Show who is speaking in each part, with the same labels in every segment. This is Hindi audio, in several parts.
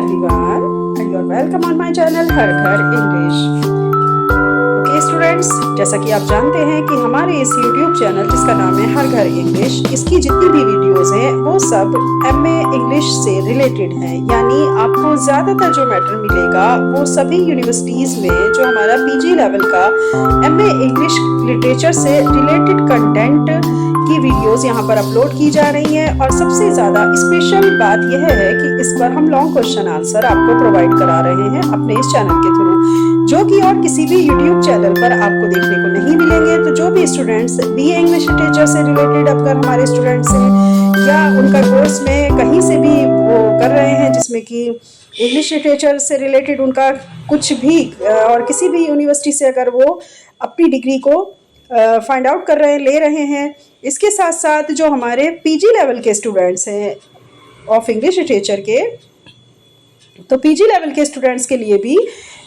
Speaker 1: everyone and you're welcome on my channel हर घर इंग्लिश। ओके स्टूडेंट्स, जैसा कि आप जानते हैं कि हमारे इस YouTube चैनल जिसका नाम है हर घर इंग्लिश, इसकी जितनी भी वीडियोस हैं वो सब MA इंग्लिश से रिलेटेड हैं। यानी आपको ज़्यादातर जो मैटर मिलेगा वो सभी यूनिवर्सिटीज़ में जो हमारा PG लेवल का MA इंग्लिश लिटरेचर से रिलेटेड कंटेंट की वीडियोस यहाँ पर अपलोड की जा रही हैं। और सबसे ज़्यादा स्पेशल बात यह है कि इस पर हम लॉन्ग क्वेश्चन आंसर आपको प्रोवाइड करा रहे हैं अपने इस चैनल के थ्रू, जो कि और किसी भी यूट्यूब चैनल पर आपको देखने को नहीं मिलेंगे। तो जो भी स्टूडेंट्स BA इंग्लिश लिटरेचर से रिलेटेड अगर हमारे स्टूडेंट्स हैं या उनका कोर्स में कहीं से भी वो कर रहे हैं जिसमें कि इंग्लिश लिटरेचर से रिलेटेड उनका कुछ भी और किसी भी यूनिवर्सिटी से अगर वो अपनी डिग्री को फाइंड आउट कर रहे हैं, ले रहे हैं, इसके साथ साथ जो हमारे PG लेवल के स्टूडेंट्स हैं ऑफ इंग्लिश लिटरेचर के, तो PG लेवल के स्टूडेंट्स के लिए भी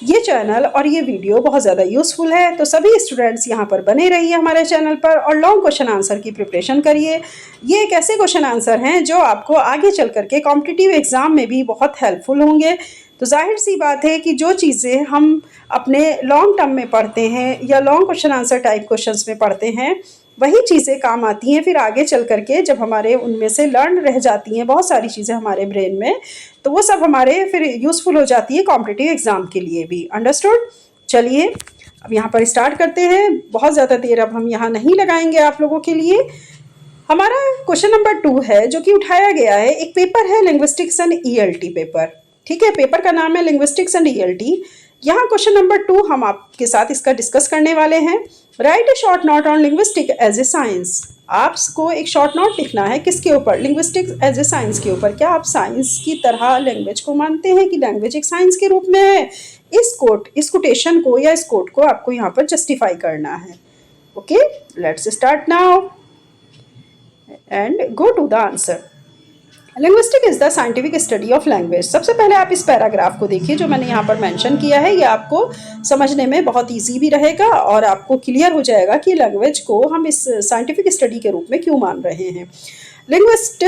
Speaker 1: ये चैनल और ये वीडियो बहुत ज़्यादा यूज़फुल है। तो सभी स्टूडेंट्स यहाँ पर बने रहिए हमारे चैनल पर और लॉन्ग क्वेश्चन आंसर की प्रिपरेशन करिए। ये एक ऐसे क्वेश्चन आंसर हैं जो आपको आगे चल करके कॉम्पिटिटिव एग्ज़ाम में भी बहुत हेल्पफुल होंगे। तो जाहिर सी बात है कि जो चीज़ें हम अपने लॉन्ग टर्म में पढ़ते हैं या long question answer type questions में पढ़ते हैं, वही चीज़ें काम आती हैं फिर आगे चल करके जब हमारे उनमें से लर्न रह जाती हैं बहुत सारी चीज़ें हमारे ब्रेन में, तो वो सब हमारे फिर यूज़फुल हो जाती है कॉम्पिटिटिव एग्ज़ाम के लिए भी। अंडरस्टूड? चलिए अब यहाँ पर स्टार्ट करते हैं। बहुत ज़्यादा देर अब हम यहाँ नहीं लगाएंगे आप लोगों के लिए। हमारा क्वेश्चन नंबर 2 है जो कि उठाया गया है, एक पेपर है लिंग्विस्टिक्स एंड ELT पेपर। ठीक है, पेपर का नाम है लिंग्विस्टिक्स एंड ELT। यहाँ क्वेश्चन नंबर 2 हम आपके साथ इसका डिस्कस करने वाले हैं। Write a short note on linguistic as a science. आपको एक शॉर्ट नोट लिखना है किसके ऊपर? लिंग्विस्टिक्स एज ए साइंस के ऊपर। क्या आप साइंस की तरह लैंग्वेज को मानते हैं कि लैंग्वेज एक साइंस के रूप में है? इस कोटेशन को या इस कोट को आपको यहाँ पर जस्टिफाई करना है। Okay, let's start now and go to the answer. Linguistic is the scientific study of language. सबसे पहले आप इस पैराग्राफ को देखिए जो मैंने यहाँ पर मेंशन किया है। ये आपको समझने में बहुत इजी भी रहेगा और आपको क्लियर हो जाएगा कि लैंग्वेज को हम इस साइंटिफिक स्टडी के रूप में क्यों मान रहे हैं। Linguist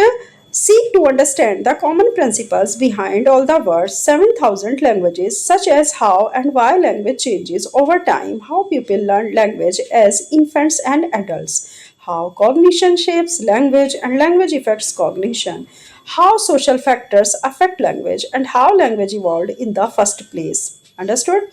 Speaker 1: seek to understand the common principles behind all the world's 7,000 languages, such as how and why language changes over time, how people learn language as infants and adults, how cognition shapes language and language affects cognition, how social factors affect language, and how language evolved in the first place. Understood?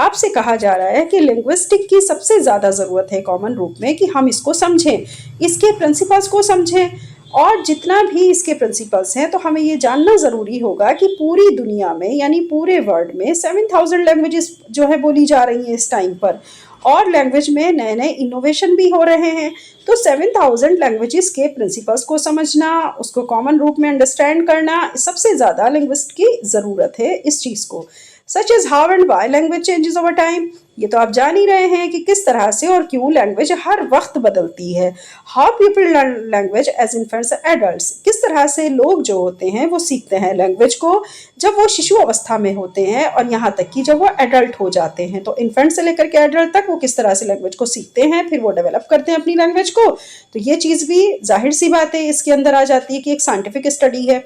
Speaker 1: आपसे कहा जा रहा है कि लिंग्विस्टिक की सबसे ज़्यादा ज़रूरत है कॉमन रूप में कि हम इसको समझें, इसके प्रिंसिपल्स को समझें, और जितना भी इसके प्रिंसिपल्स हैं तो हमें ये जानना ज़रूरी होगा कि पूरी दुनिया में यानी पूरे वर्ल्ड में 7,000 लैंग्वेजेस जो है बोली जा रही हैं इस टाइम पर, और लैंग्वेज में नए नए इनोवेशन भी हो रहे हैं। तो 7,000 लैंग्वेजेस के प्रिंसिपल्स को समझना, उसको कॉमन रूप में अंडरस्टैंड करना, सबसे ज़्यादा लिंग्विस्ट की ज़रूरत है इस चीज़ को। Such as how and why language changes over time. ये तो आप जान ही रहे हैं कि किस तरह से और क्यों लैंग्वेज हर वक्त बदलती है। How people learn language as infants adults. किस तरह से लोग जो होते हैं वो सीखते हैं लैंग्वेज को जब वो शिशु अवस्था में होते हैं और यहाँ तक कि जब वो एडल्ट हो जाते हैं। तो इन्फेंट से लेकर के एडल्ट तक वो किस तरह से लैंग्वेज को सीखते हैं, फिर वो डेवलप करते हैं अपनी लैंग्वेज को। तो ये चीज़ भी जाहिर सी बात है इसके अंदर आ जाती है कि एक साइंटिफिक स्टडी है।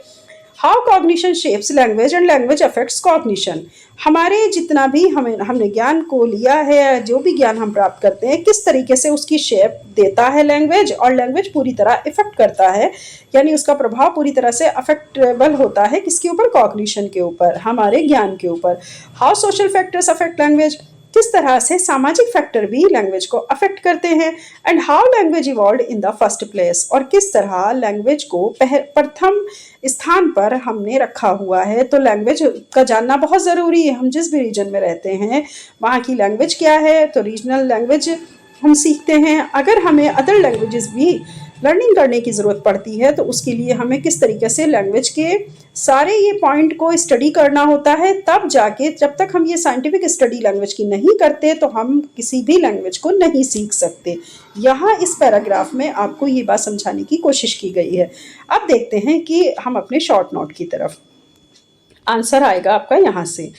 Speaker 1: How cognition shapes language and language affects cognition. हमारे जितना भी हमने ज्ञान को लिया है, जो भी ज्ञान हम प्राप्त करते हैं, किस तरीके से उसकी शेप देता है लैंग्वेज, और लैंग्वेज पूरी तरह इफेक्ट करता है, यानी उसका प्रभाव पूरी तरह से अफेक्टेबल होता है किसके ऊपर? कॉग्निशन के ऊपर, हमारे ज्ञान के ऊपर। How social factors affect language. किस तरह से सामाजिक फैक्टर भी लैंग्वेज को अफेक्ट करते हैं। And how language evolved in the first place. और किस तरह लैंग्वेज को प्रथम स्थान पर हमने रखा हुआ है। तो लैंग्वेज का जानना बहुत ज़रूरी है। हम जिस भी रीजन में रहते हैं वहाँ की लैंग्वेज क्या है, तो रीजनल लैंग्वेज हम सीखते हैं। अगर हमें अदर लैंग्वेजेस भी लर्निंग करने की ज़रूरत पड़ती है तो उसके लिए हमें किस तरीके से लैंग्वेज के सारे ये पॉइंट को स्टडी करना होता है। तब जाके, जब तक हम ये साइंटिफिक स्टडी लैंग्वेज की नहीं करते तो हम किसी भी लैंग्वेज को नहीं सीख सकते। यहाँ इस पैराग्राफ में आपको ये बात समझाने की कोशिश की गई है। अब देखते हैं कि हम अपने शॉर्ट नोट की तरफ। आंसर आएगा आपका यहाँ से।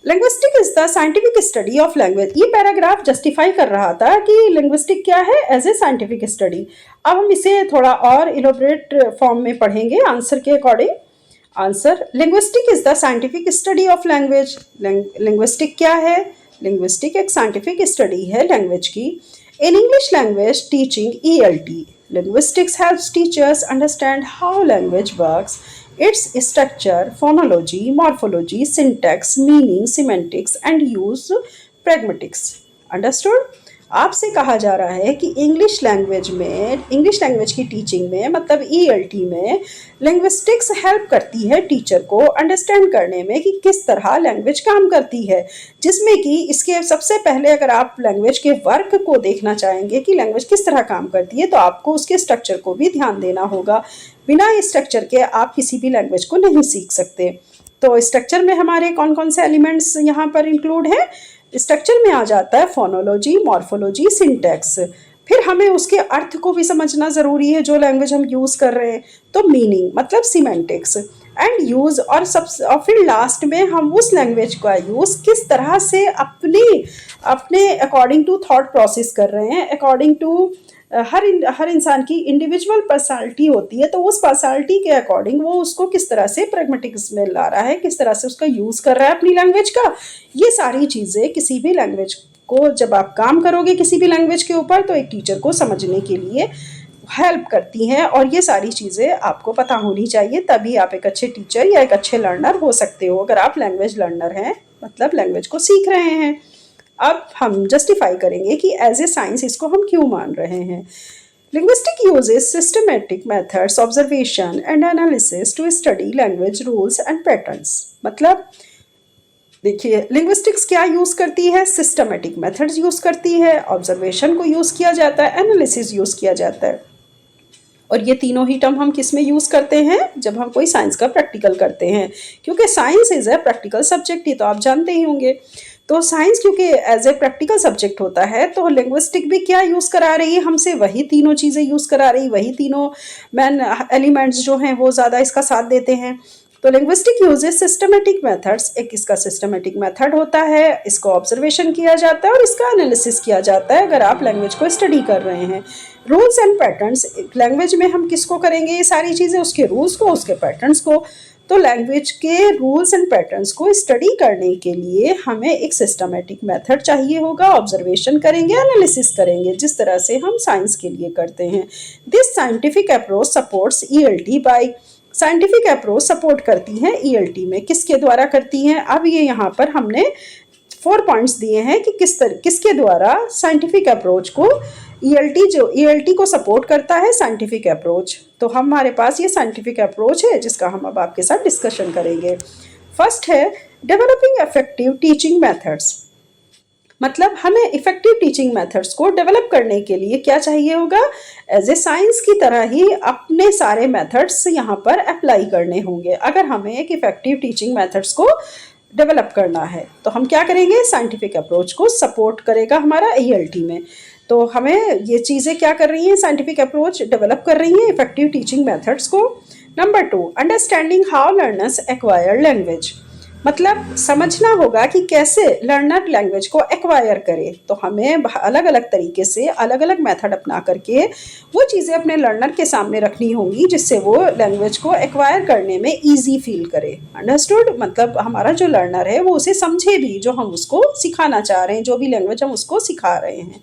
Speaker 1: Linguistic is the scientific study of language. ये पैराग्राफ जस्टिफाई कर रहा था कि लिंग्विस्टिक क्या है एज ए साइंटिफिक स्टडी। अब हम इसे थोड़ा और इलोबरेट फॉर्म में पढ़ेंगे आंसर के according. Answer, linguistic is the scientific study of language. Linguistic क्या है? लिंग्विस्टिक एक साइंटिफिक स्टडी है लैंग्वेज की। In English language teaching ELT, linguistics helps teachers understand how language works, its structure, phonology, morphology, syntax, meaning, semantics, and use pragmatics. Understood? आपसे कहा जा रहा है कि इंग्लिश लैंग्वेज की टीचिंग में, मतलब ELT में, लिंग्विस्टिक्स हेल्प करती है टीचर को अंडरस्टैंड करने में कि किस तरह लैंग्वेज काम करती है, जिसमें कि इसके सबसे पहले अगर आप लैंग्वेज के वर्क को देखना चाहेंगे कि लैंग्वेज किस तरह काम करती है, तो आपको उसके स्ट्रक्चर को भी ध्यान देना होगा। बिना इस स्ट्रक्चर के आप किसी भी लैंग्वेज को नहीं सीख सकते। तो स्ट्रक्चर में हमारे कौन कौन से एलिमेंट्स यहाँ पर इंक्लूड है? स्ट्रक्चर में आ जाता है फोनोलॉजी, मॉर्फोलॉजी, सिंटैक्स। फिर हमें उसके अर्थ को भी समझना ज़रूरी है जो लैंग्वेज हम यूज़ कर रहे हैं, तो मीनिंग मतलब सीमेंटिक्स एंड यूज़, और फिर लास्ट में हम उस लैंग्वेज का यूज़ किस तरह से अपने अकॉर्डिंग टू थॉट प्रोसेस कर रहे हैं, अकॉर्डिंग टू हर इंसान की इंडिविजुअल पर्सनालिटी होती है, तो उस पर्सनालिटी के अकॉर्डिंग वो उसको किस तरह से प्रैग्मेटिक्स में ला रहा है, किस तरह से उसका यूज़ कर रहा है अपनी लैंग्वेज का। ये सारी चीज़ें किसी भी लैंग्वेज को, जब आप काम करोगे किसी भी लैंग्वेज के ऊपर, तो एक टीचर को समझने के लिए हेल्प करती हैं, और ये सारी चीज़ें आपको पता होनी चाहिए, तभी आप एक अच्छे टीचर या एक अच्छे लर्नर हो सकते हो, अगर आप लैंग्वेज लर्नर हैं, मतलब लैंग्वेज को सीख रहे हैं। अब हम जस्टिफाई करेंगे कि एज ए साइंस इसको हम क्यों मान रहे हैं। Linguistic uses systematic methods, observation and analysis to study language rules and patterns. मतलब देखिए, लिंग्विस्टिक्स क्या यूज़ करती है? सिस्टमेटिक मेथड्स यूज़ करती है, ऑब्जर्वेशन को यूज़ किया जाता है, एनालिसिस यूज़ किया जाता है। और ये तीनों ही टर्म हम किस में यूज़ करते हैं? जब हम कोई साइंस का प्रैक्टिकल करते हैं, क्योंकि science is a practical subject, ये तो आप जानते ही होंगे। तो साइंस क्योंकि एज ए प्रैक्टिकल सब्जेक्ट होता है, तो लिंग्विस्टिक भी क्या यूज़ करा रही है हमसे? वही तीनों चीज़ें यूज़ करा रही, वही तीनों मैन एलिमेंट्स जो हैं वो ज़्यादा इसका साथ देते हैं। तो लिंग्विस्टिक यूजेस सिस्टमेटिक मेथड्स, एक इसका सिस्टमेटिक मेथड होता है, इसको ऑब्जर्वेशन किया जाता है और इसका एनालिसिस किया जाता है अगर आप लैंग्वेज को स्टडी कर रहे हैं। रूल्स एंड पैटर्न्स, लैंग्वेज में हम किसको करेंगे ये सारी चीज़ें? उसके रूल्स को, उसके पैटर्न्स को। तो लैंग्वेज के रूल्स एंड पैटर्न्स को स्टडी करने के लिए हमें एक सिस्टमेटिक मेथड चाहिए होगा, ऑब्जर्वेशन करेंगे, एनालिसिस करेंगे, जिस तरह से हम साइंस के लिए करते हैं। This scientific approach supports ELT by, scientific approach support करती हैं ELT में, किसके द्वारा करती हैं? अब ये यहाँ पर हमने 4 पॉइंट्स दिए हैं कि किसके द्वारा साइंटिफिक अप्रोच को ELT को सपोर्ट करता है साइंटिफिक अप्रोच। तो हमारे पास ये साइंटिफिक अप्रोच है जिसका हम अब आपके साथ डिस्कशन करेंगे। फर्स्ट है डेवलपिंग इफेक्टिव टीचिंग मेथड्स। मतलब हमें इफेक्टिव टीचिंग मेथड्स को डेवलप करने के लिए क्या चाहिए होगा? एज ए साइंस की तरह ही अपने सारे मेथड्स यहाँ पर अप्लाई करने होंगे। अगर हमें एक इफेक्टिव टीचिंग मेथड्स को डेवलप करना है तो हम क्या करेंगे? साइंटिफिक अप्रोच को सपोर्ट करेगा हमारा ELT में। तो हमें ये चीज़ें क्या कर रही हैं? साइंटिफिक अप्रोच डेवलप कर रही हैं इफेक्टिव टीचिंग मेथड्स को। Number 2, understanding how learners acquire language. मतलब समझना होगा कि कैसे लर्नर लैंग्वेज को एक्वायर करे। तो हमें अलग अलग तरीके से, अलग अलग मेथड अपना करके वो चीज़ें अपने लर्नर के सामने रखनी होंगी जिससे वो लैंग्वेज को एक्वायर करने में ईजी फील करे। अंडरस्टूड? मतलब हमारा जो लर्नर है वो उसे समझे भी जो हम उसको सिखाना चाह रहे हैं, जो भी लैंग्वेज हम उसको सिखा रहे हैं।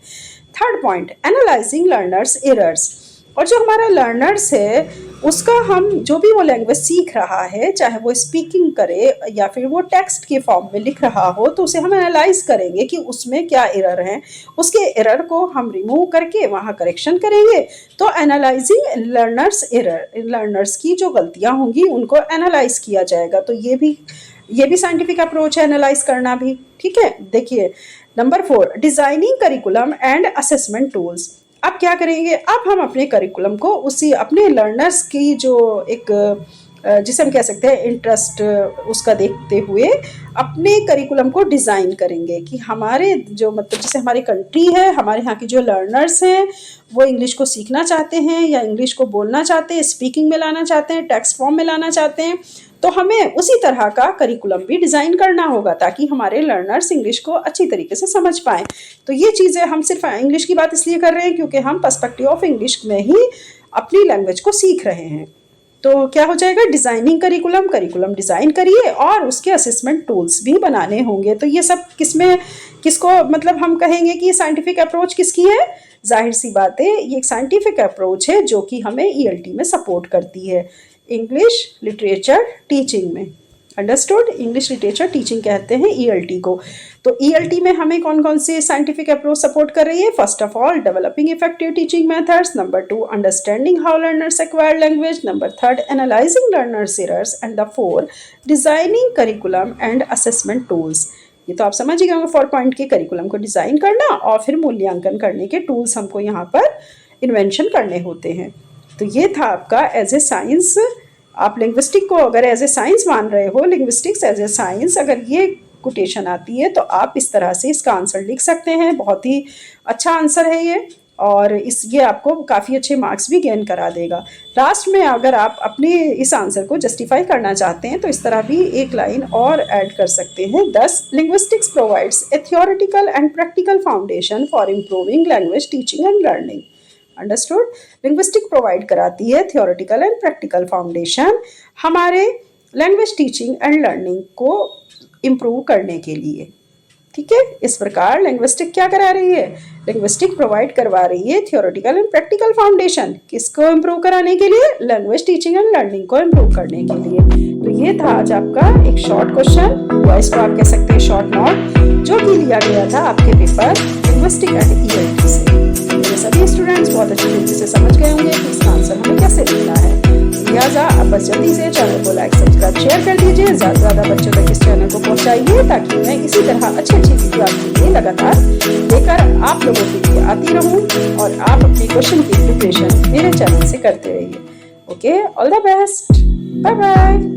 Speaker 1: Third point, analysing learners errors. और जो हमारा लर्नर्स है उसका, हम जो भी वो लैंग्वेज सीख रहा है, चाहे वो स्पीकिंग करे या फिर वो टेक्स्ट के फॉर्म में लिख रहा हो, तो उसे हम एनालाइज करेंगे कि उसमें क्या एरर हैं। उसके एरर को हम रिमूव करके वहाँ करेक्शन करेंगे। तो एनालाइजिंग लर्नर्स एरर, लर्नर्स की जो गलतियाँ होंगी उनको एनालाइज किया जाएगा। तो ये भी साइंटिफिक अप्रोच है, एनालाइज करना भी। ठीक है, देखिए number 4, designing curriculum and assessment tools. अब क्या करेंगे? अब हम अपने करिकुलम को उसी अपने लर्नर्स की जो एक जिसे हम कह सकते हैं इंटरेस्ट, उसका देखते हुए अपने करिकुलम को डिज़ाइन करेंगे कि हमारे जो, मतलब जैसे हमारी कंट्री है, हमारे यहाँ की जो लर्नर्स हैं वो इंग्लिश को सीखना चाहते हैं या इंग्लिश को बोलना चाहते हैं, स्पीकिंग में लाना चाहते हैं, टेक्स्ट फॉर्म में लाना चाहते हैं, तो हमें उसी तरह का करिकुलम भी डिज़ाइन करना होगा ताकि हमारे लर्नर्स इंग्लिश को अच्छी तरीके से समझ पाएँ। तो ये चीज़ें हम सिर्फ इंग्लिश की बात इसलिए कर रहे हैं क्योंकि हम पर्सपेक्टिव ऑफ इंग्लिश में ही अपनी लैंग्वेज को सीख रहे हैं। तो क्या हो जाएगा, डिजाइनिंग करिकुलम, करिकुलम डिजाइन करिए और उसके असेसमेंट टूल्स भी बनाने होंगे। तो ये सब किसमें, किसको मतलब हम कहेंगे कि साइंटिफिक अप्रोच किसकी है? जाहिर सी बात है ये एक साइंटिफिक अप्रोच है जो कि हमें ईएलटी में सपोर्ट करती है, इंग्लिश लिटरेचर टीचिंग में। अंडरस्टूड? इंग्लिश लिटरेचर टीचिंग कहते हैं ईएलटी को। तो ईएलटी में हमें कौन कौन से साइंटिफिक अप्रोच सपोर्ट कर रही है? First of all, developing effective teaching methods. Number 2, understanding how learners acquire language. Number 3, analysing learners errors. And the 4, designing curriculum and assessment tools. ये तो आप समझ ही गए होंगे 4 पॉइंट के करिकुलम को डिजाइन करना और फिर मूल्यांकन करने के टूल्स हमको यहाँ पर इन्वेंशन करने होते हैं। तो ये था आपका एज ए साइंस। आप लिंग्विस्टिक को अगर एज ए साइंस मान रहे हो, लिंग्विस्टिक्स एज ए साइंस, अगर ये कोटेशन आती है तो आप इस तरह से इसका आंसर लिख सकते हैं। बहुत ही अच्छा आंसर है ये और ये आपको काफ़ी अच्छे मार्क्स भी गेन करा देगा। लास्ट में अगर आप अपने इस आंसर को जस्टिफाई करना चाहते हैं तो इस तरह भी एक लाइन और ऐड कर सकते हैं। 10 linguistics provides a theoretical and practical foundation for improving language teaching and learning. Understood? Linguistic provide कराती है थियोरेटिकल एंड प्रैक्टिकल फाउंडेशन हमारे लैंग्वेज टीचिंग एंड लर्निंग को इम्प्रूव करने के लिए। ठीक है, इस प्रकार लिंग्विस्टिक क्या करा रही है? लिंग्विस्टिक प्रोवाइड करवा रही है थियोरेटिकल एंड प्रैक्टिकल फाउंडेशन, किसको इम्प्रूव कराने के लिए? लैंग्वेज टीचिंग एंड लर्निंग को इम्प्रूव करने के लिए। तो ये था आज आपका एक शॉर्ट क्वेश्चन, या इसको आप कह सकते हैं शॉर्ट नोट, जो कि लिया गया था आपके पेपर लिंग्विस्टिक एंड ईएलटी से। मेरे सभी स्टूडेंट्स बहुत अच्छी तरीके से समझ गए होंगे कि इसका आंसर हमें कैसे लिखना है। लिहाजा आप बस जल्दी से चैनल को लाइक सब्सक्राइब शेयर कर दीजिए, ज़्यादा से ज़्यादा बच्चों तक इस चैनल को पहुंचाइए ताकि मैं इसी तरह अच्छी अच्छी वीडियो आपके लिए लगातार लेकर आप लोगों के लिए आती रहूं और आप अपनी क्वेश्चन की प्रिपरेशन मेरे चैनल से करते रहिए। Okay, all the best, bye bye.